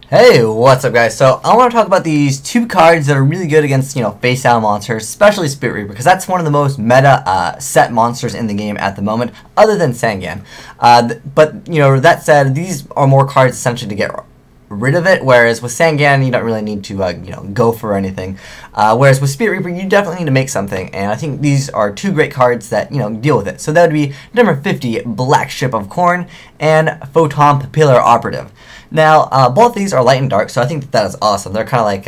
Hey, what's up guys? So I want to talk about these two cards that are really good against, face down monsters, especially Spirit Reaper, because that's one of the most meta set monsters in the game at the moment, other than Sangan. But that said, these are more cards essentially to get rid of it, whereas with Sangan you don't really need to go for anything. Whereas with Spirit Reaper you definitely need to make something, and I think these are two great cards that deal with it. So that would be number 50, Blackship of Corn, and Photon Papilloperative. Now, both these are light and dark, so I think that is awesome. They're kind of like,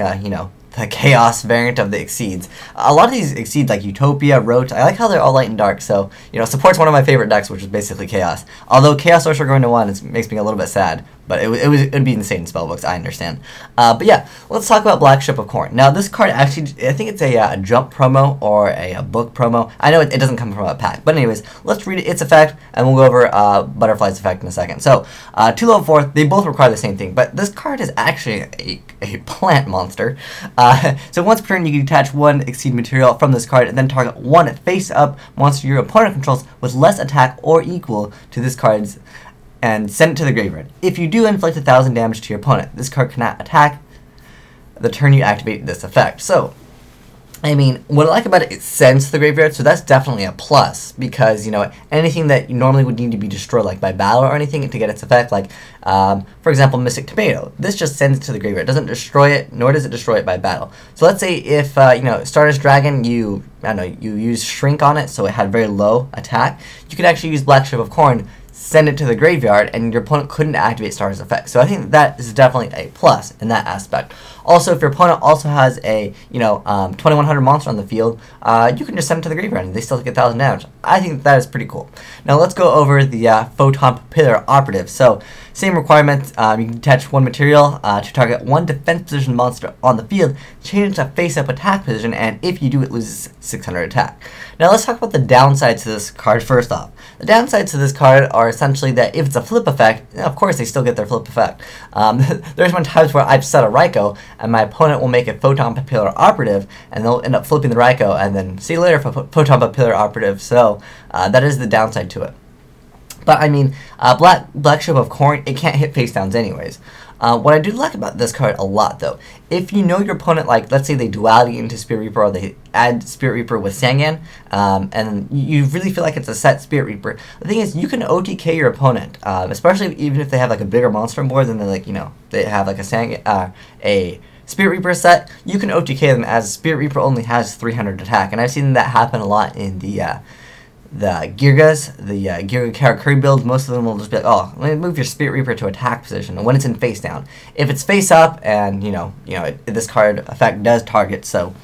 the chaos variant of the Exceeds. A lot of these Exceeds, like Utopia, Roach, I like how they're all light and dark, so, supports one of my favorite decks, which is basically Chaos. Although Chaos Sorcerer going to 1 makes me a little bit sad, but it'd be insane in spellbooks, I understand. But yeah, let's talk about Blackship of Corn. Now, this card actually, I think it's a jump promo or a book promo. I know it doesn't come from a pack, but anyways, let's read its effect, and we'll go over Butterfly's effect in a second. So, 2 level 4, they both require the same thing, but this card is actually a plant monster. So once per turn, you can detach one Exceed material from this card, and then target one face-up monster your opponent controls with less attack or equal to this card's, and send it to the graveyard. If you do inflict 1,000 damage to your opponent, this card cannot attack the turn you activate this effect. So, I mean, what I like about it, it sends to the graveyard, so that's definitely a plus, because, anything that you normally would need to be destroyed, like by battle or anything, to get its effect, like, for example, Mystic Tomato, this just sends it to the graveyard. It doesn't destroy it, nor does it destroy it by battle. So let's say if, Stardust Dragon, you use Shrink on it, so it had very low attack, you could actually use Blackship of Corn, send it to the graveyard, and your opponent couldn't activate Stardust effect. So I think that is definitely a plus in that aspect. Also, if your opponent also has a 2100 monster on the field, you can just send it to the graveyard and they still get 1,000 damage. I think that is pretty cool. Now let's go over the Photon Papilloperative. So same requirement, you can detach one material to target one defense position monster on the field, change to face-up attack position, and if you do, it loses 600 attack. Now let's talk about the downsides to this card first off. The downsides to this card are essentially that if it's a flip effect, of course they still get their flip effect. There's been times where I've set a Raikou, and my opponent will make a Photon Papilloperative, and they'll end up flipping the Raikou, and then see you later for Photon Papilloperative. So that is the downside to it. But I mean, Blackship of Corn, it can't hit face downs anyways. What I do like about this card a lot, though, if you know your opponent, like, let's say they duality into Spirit Reaper, or they add Spirit Reaper with Sangan, and you really feel like it's a set Spirit Reaper, the thing is, you can OTK your opponent, especially even if they have, like, a bigger monster on board than they have, like, a Spirit Reaper set, you can OTK them as Spirit Reaper only has 300 attack, and I've seen that happen a lot in the Girgas, the Girga Karakuri builds. Most of them will just be like, oh, let me move your Spirit Reaper to attack position when it's in face down. If it's face up, and this card effect does target, so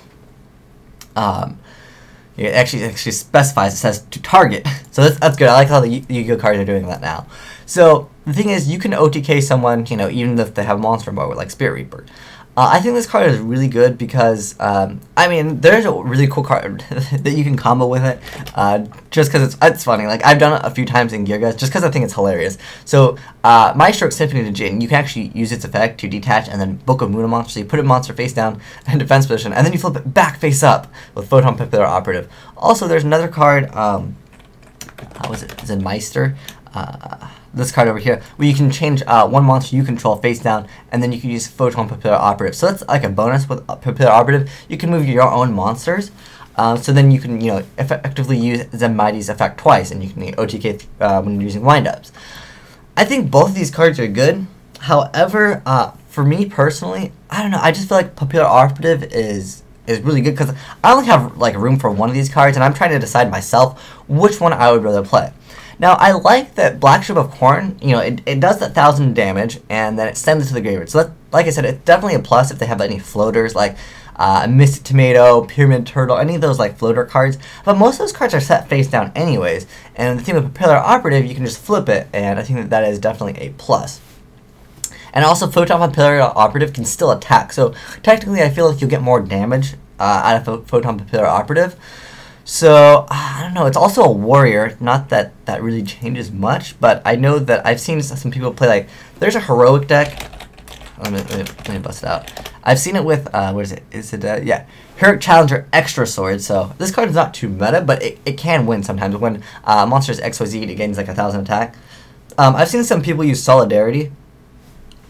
it actually specifies, it says to target. So that's good. I like how the Yu-Gi-Oh cards are doing that now. So the thing is, you can OTK someone, even if they have a monster on board, like Spirit Reaper. I think this card is really good because, I mean, there's a really cool card that you can combo with it, just because it's funny. Like, I've done it a few times in Girgas, just because I think it's hilarious. So, Maestro Symphony to Jin, you can actually use its effect to detach and then book a Moon monster. So you put a monster face down in defense position, and then you flip it back face up with Photon Papilloperative. Also, there's another card, how is it? It's in Meister. This card over here, where you can change one monster you control face down, and then you can use Photon Papilloperative. So that's like a bonus with Papilloperative. You can move your own monsters, so then you can effectively use Zenmaity's effect twice, and you can OTK when you're using windups. I think both of these cards are good. However, for me personally, I don't know. I just feel like Papilloperative is really good because I only have like room for one of these cards, and I'm trying to decide myself which one I would rather play. Now, I like that Blackship of Corn, it does that 1,000 damage, and then it sends it to the graveyard. So, like I said, it's definitely a plus if they have any floaters, like Mystic Tomato, Pyramid Turtle, any of those, like, floater cards. But most of those cards are set face down anyways, and the thing with Papilloperative, you can just flip it, and I think that is definitely a plus. And also, Photon Papilloperative can still attack, so technically I feel like you'll get more damage out of Photon Papilloperative. So, I don't know, it's also a warrior, not that that really changes much, but I know that I've seen some people play, like, there's a heroic deck, let me bust it out. I've seen it with, what is it, yeah, Heroic Challenger Extra Sword, so this card is not too meta, but it can win sometimes. When monsters XYZ, it gains like 1,000 attack. I've seen some people use Solidarity,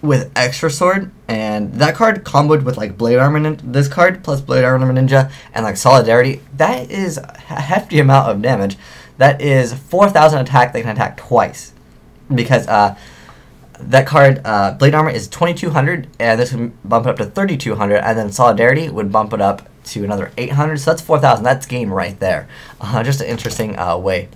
with Extra Sword, and that card comboed with like Blade Armor, this card plus Blade Armor Ninja and like Solidarity, that is a hefty amount of damage. That is 4,000 attack that can attack twice, because that card Blade Armor is 2,200, and this would bump it up to 3,200, and then Solidarity would bump it up to another 800. So that's 4,000. That's game right there. Just an interesting way.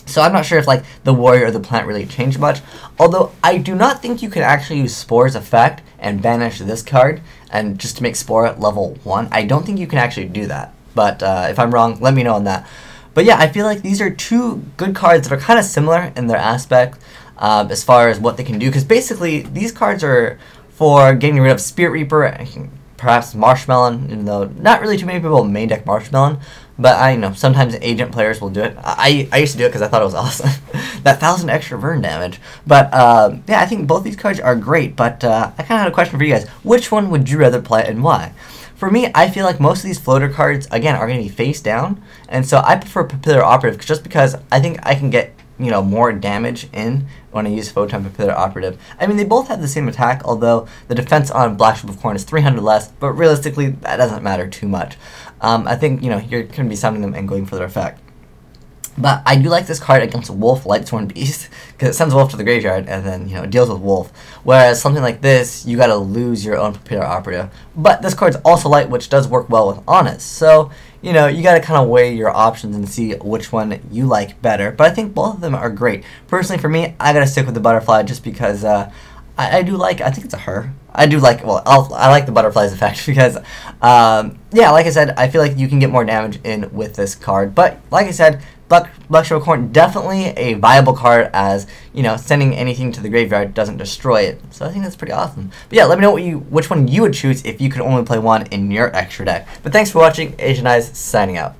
So I'm not sure if like the warrior or the plant really changed much, although I do not think you can actually use Spore's effect and banish this card and just to make Spore level 1. I don't think you can actually do that, but if I'm wrong, let me know on that. But yeah, I feel like these are two good cards that are kind of similar in their aspect as far as what they can do, because basically these cards are for getting rid of Spirit Reaper and perhaps Marshmelon, even though not really too many people main deck Marshmelon. But I know sometimes agent players will do it. I used to do it because I thought it was awesome. That 1,000 extra burn damage. But yeah, I think both these cards are great. But I kind of had a question for you guys. Which one would you rather play and why? For me, I feel like most of these floater cards, again, are going to be face down. And so I prefer Papilloperative just because I think I can get, you know, more damage in when I use Photon Papilloperative. I mean, they both have the same attack, although the defense on Blackship of Corn is 300 less, but realistically, that doesn't matter too much. I think, you know, you're going to be summoning them and going for their effect. But I do like this card against Wolf Lightsworn Beast, because it sends Wolf to the graveyard and then, you know, deals with Wolf. Whereas something like this, you gotta lose your own Papilloperative. But this card's also light, which does work well with Honest. So, you know, you gotta kind of weigh your options and see which one you like better. But I think both of them are great. Personally, for me, I gotta stick with the Butterfly just because I do like, I think it's a her. I do like, well, I like the Butterfly's effect because, yeah, like I said, I feel like you can get more damage in with this card. But, like I said, Blackship of Corn, definitely a viable card as, you know, sending anything to the graveyard doesn't destroy it. So I think that's pretty awesome. But yeah, let me know which one you would choose if you could only play one in your extra deck. But thanks for watching. Asian Eyes signing out.